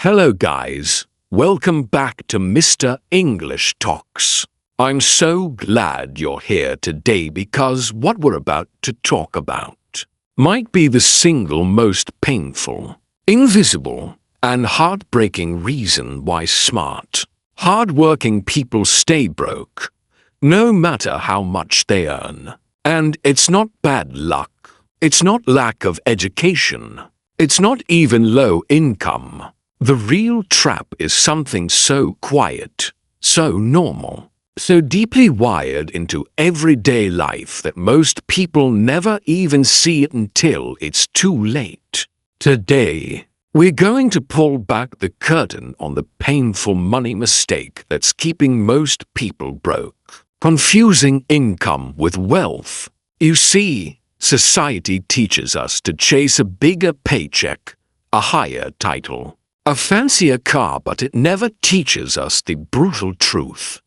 Hello guys, welcome back to Mr. English Talks. I'm so glad you're here today because what we're about to talk about might be the single most painful, invisible, and heartbreaking reason why smart, hard-working people stay broke, no matter how much they earn. And it's not bad luck, it's not lack of education, it's not even low income. The real trap is something so quiet, so normal, so deeply wired into everyday life that most people never even see it until it's too late. Today, we're going to pull back the curtain on the painful money mistake that's keeping most people broke, confusing income with wealth. You see, society teaches us to chase a bigger paycheck, a higher title, a fancier car, but it never teaches us the brutal truth.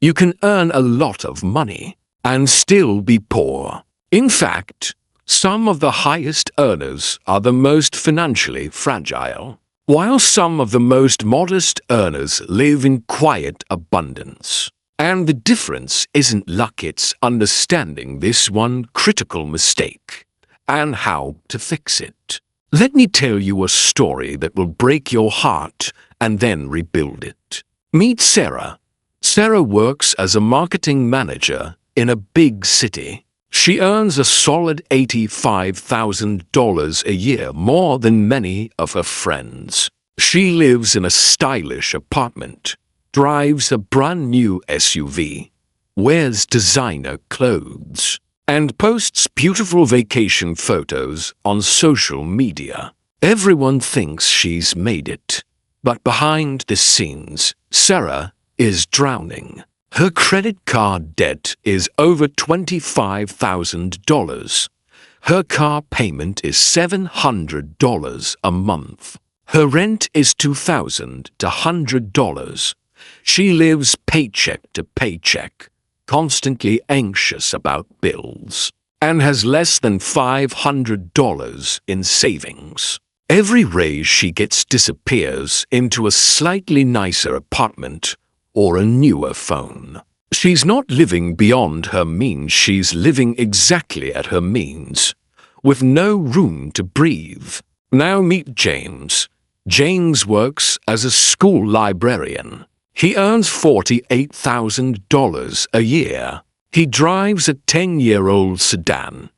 You can earn a lot of money and still be poor. In fact, some of the highest earners are the most financially fragile, while some of the most modest earners live in quiet abundance. And the difference isn't luck, it's understanding this one critical mistake and how to fix it. Let me tell you a story that will break your heart and then rebuild it. Meet Sarah. Sarah works as a marketing manager in a big city. She earns a solid $85,000 a year, more than many of her friends. She lives in a stylish apartment, drives a brand new SUV, wears designer clothes, and posts beautiful vacation photos on social media. Everyone thinks she's made it, but behind the scenes, Sarah is drowning. Her credit card debt is over $25,000. Her car payment is $700 a month. Her rent is $2,100. She lives paycheck to paycheck, constantly anxious about bills, and has less than $500 in savings. Every raise she gets disappears into a slightly nicer apartment or a newer phone. She's not living beyond her means, she's living exactly at her means, with no room to breathe. Now meet James. James works as a school librarian. He earns $48,000 a year. He drives a 10-year-old sedan,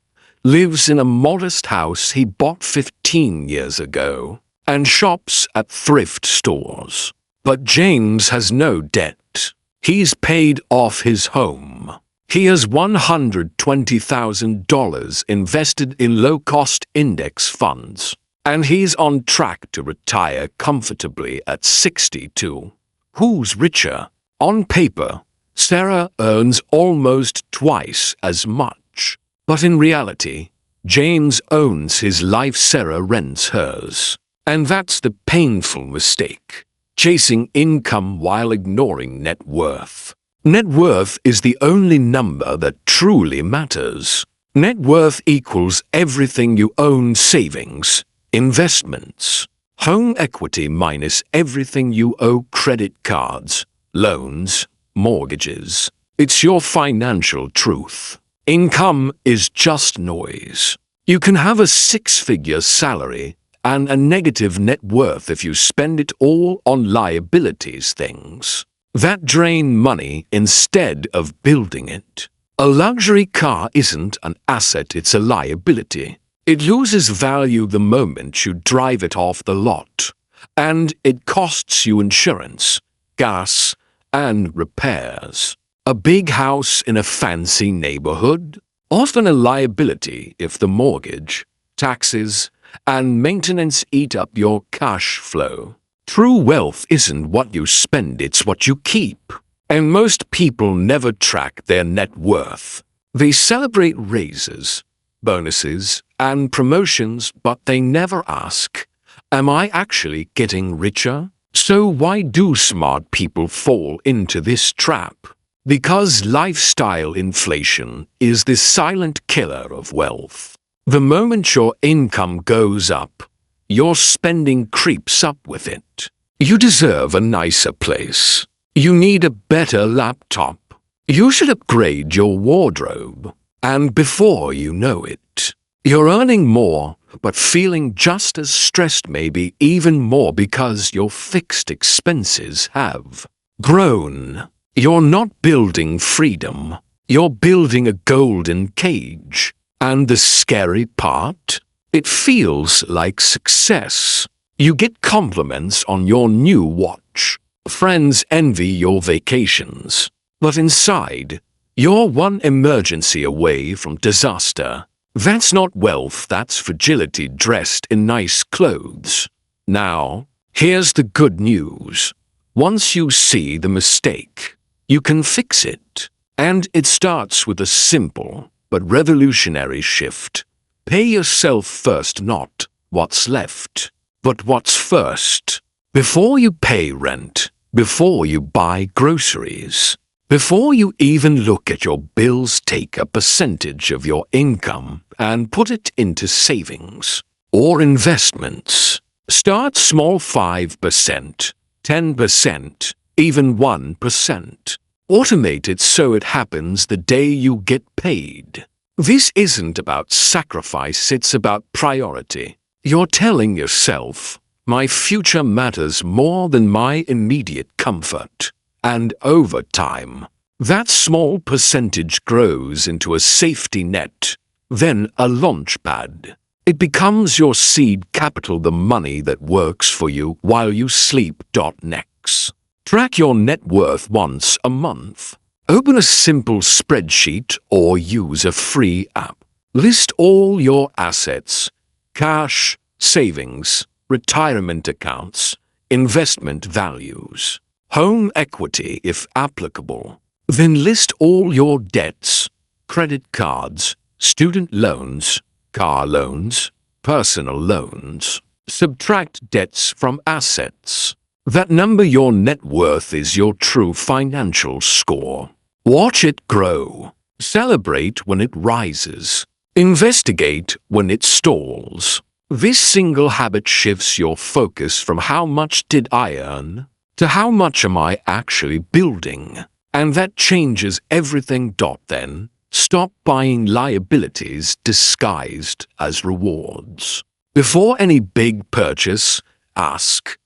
lives in a modest house he bought 15 years ago, and shops at thrift stores. But James has no debt. He's paid off his home. He has $120,000 invested in low-cost index funds, and he's on track to retire comfortably at 62. Who's richer? On paper, Sarah earns almost twice as much. But in reality, James owns his life, Sarah rents hers. And that's the painful mistake. Chasing income while ignoring net worth. Net worth is the only number that truly matters. Net worth equals everything you own: savings, investments, home equity minus everything you owe: credit cards, loans, mortgages. It's your financial truth. Income is just noise. You can have a six-figure salary and a negative net worth if you spend it all on liabilities, things that drain money instead of building it. A luxury car isn't an asset, it's a liability. It loses value the moment you drive it off the lot, and it costs you insurance, gas, and repairs. A big house in a fancy neighborhood? Often a liability if the mortgage, taxes, and maintenance eat up your cash flow. True wealth isn't what you spend, it's what you keep. And most people never track their net worth. They celebrate raises, bonuses, and promotions, but they never ask, am I actually getting richer? So why do smart people fall into this trap? Because lifestyle inflation is the silent killer of wealth. The moment your income goes up, your spending creeps up with it. You deserve a nicer place. You need a better laptop. You should upgrade your wardrobe. And before you know it, you're earning more, but feeling just as stressed, maybe even more, because your fixed expenses have grown. You're not building freedom. You're building a golden cage. And the scary part? It feels like success. You get compliments on your new watch. Friends envy your vacations. But inside, you're one emergency away from disaster. That's not wealth, that's fragility dressed in nice clothes. Now, here's the good news. Once you see the mistake, you can fix it. And it starts with a simple but revolutionary shift. Pay yourself first, not what's left, but what's first. Before you pay rent, before you buy groceries, before you even look at your bills, take a percentage of your income and put it into savings or investments. Start small, 5%, 10%, even 1%. Automate it so it happens the day you get paid. This isn't about sacrifice, it's about priority. You're telling yourself, my future matters more than my immediate comfort. And over time, that small percentage grows into a safety net, then a launchpad. It becomes your seed capital, the money that works for you while you sleep. Next, track your net worth once a month. Open a simple spreadsheet or use a free app. List all your assets: cash, savings, retirement accounts, investment values, home equity if applicable. Then list all your debts: credit cards, student loans, car loans, personal loans. Subtract debts from assets. That number, your net worth, is your true financial score. Watch it grow. Celebrate when it rises. Investigate when it stalls. This single habit shifts your focus from how much did I earn to how much am I actually building. And that changes everything. Then, stop buying liabilities disguised as rewards. Before any big purchase, ask,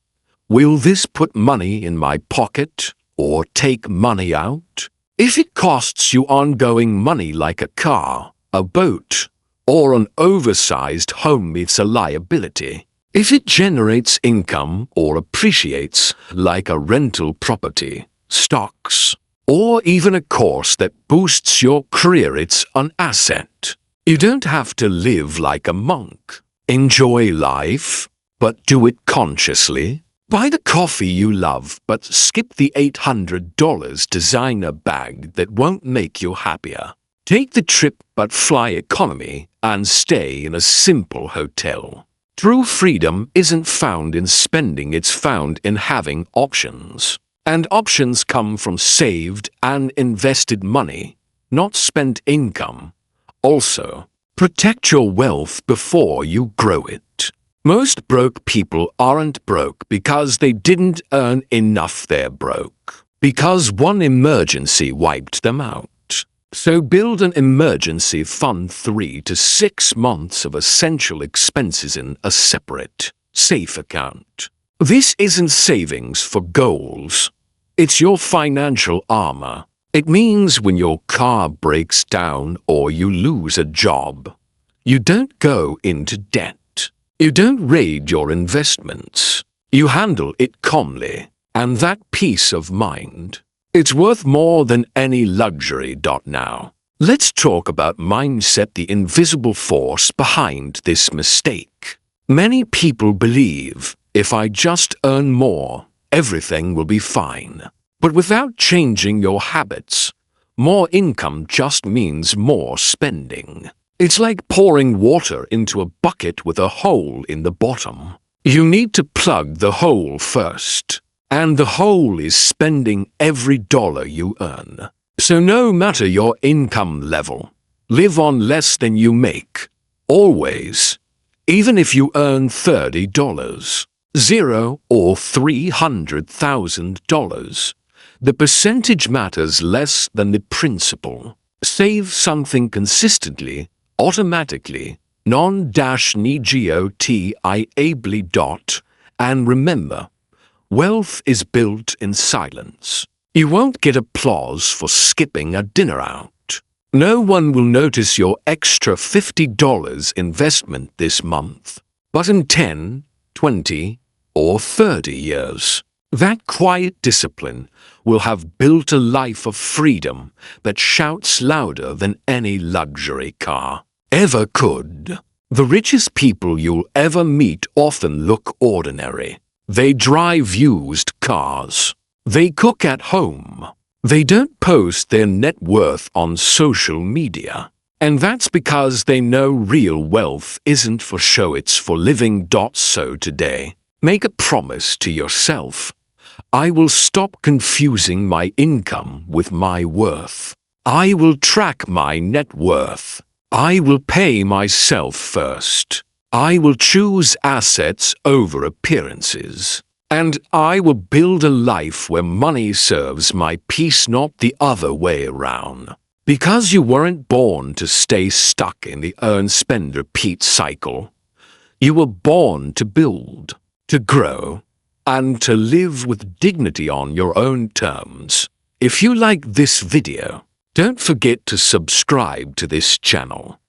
will this put money in my pocket or take money out? If it costs you ongoing money like a car, a boat, or an oversized home, it's a liability. If it generates income or appreciates like a rental property, stocks, or even a course that boosts your career, it's an asset. You don't have to live like a monk. Enjoy life, but do it consciously. Buy the coffee you love, but skip the $800 designer bag that won't make you happier. Take the trip, but fly economy and stay in a simple hotel. True freedom isn't found in spending, it's found in having options. And options come from saved and invested money, not spent income. Also, protect your wealth before you grow it. Most broke people aren't broke because they didn't earn enough, they're broke because one emergency wiped them out. So build an emergency fund, 3 to 6 months of essential expenses in a separate, safe account. This isn't savings for goals. It's your financial armor. It means when your car breaks down or you lose a job, you don't go into debt. You don't raid your investments. You handle it calmly. And that peace of mind, it's worth more than any luxury. Now, let's talk about mindset, the invisible force behind this mistake. Many people believe, if I just earn more, everything will be fine. But without changing your habits, more income just means more spending. It's like pouring water into a bucket with a hole in the bottom. You need to plug the hole first. And the hole is spending every dollar you earn. So no matter your income level, live on less than you make. Always. Even if you earn $30. 0 or $300,000. The percentage matters less than the principle. Save something consistently, automatically, non-negotiably. And remember, wealth is built in silence. You won't get applause for skipping a dinner out. No one will notice your extra $50 investment this month. But in 10, 20, or 30 years, that quiet discipline will have built a life of freedom that shouts louder than any luxury car ever could. The richest people you'll ever meet often look ordinary. They drive used cars. They cook at home. They don't post their net worth on social media. And that's because they know real wealth isn't for show, it's for living. So today, make a promise to yourself. I will stop confusing my income with my worth. I will track my net worth. I will pay myself first. I will choose assets over appearances. And I will build a life where money serves my peace, not the other way around. Because you weren't born to stay stuck in the earn, spend, repeat cycle. You were born to build, to grow, and to live with dignity on your own terms. If you like this video, don't forget to subscribe to this channel.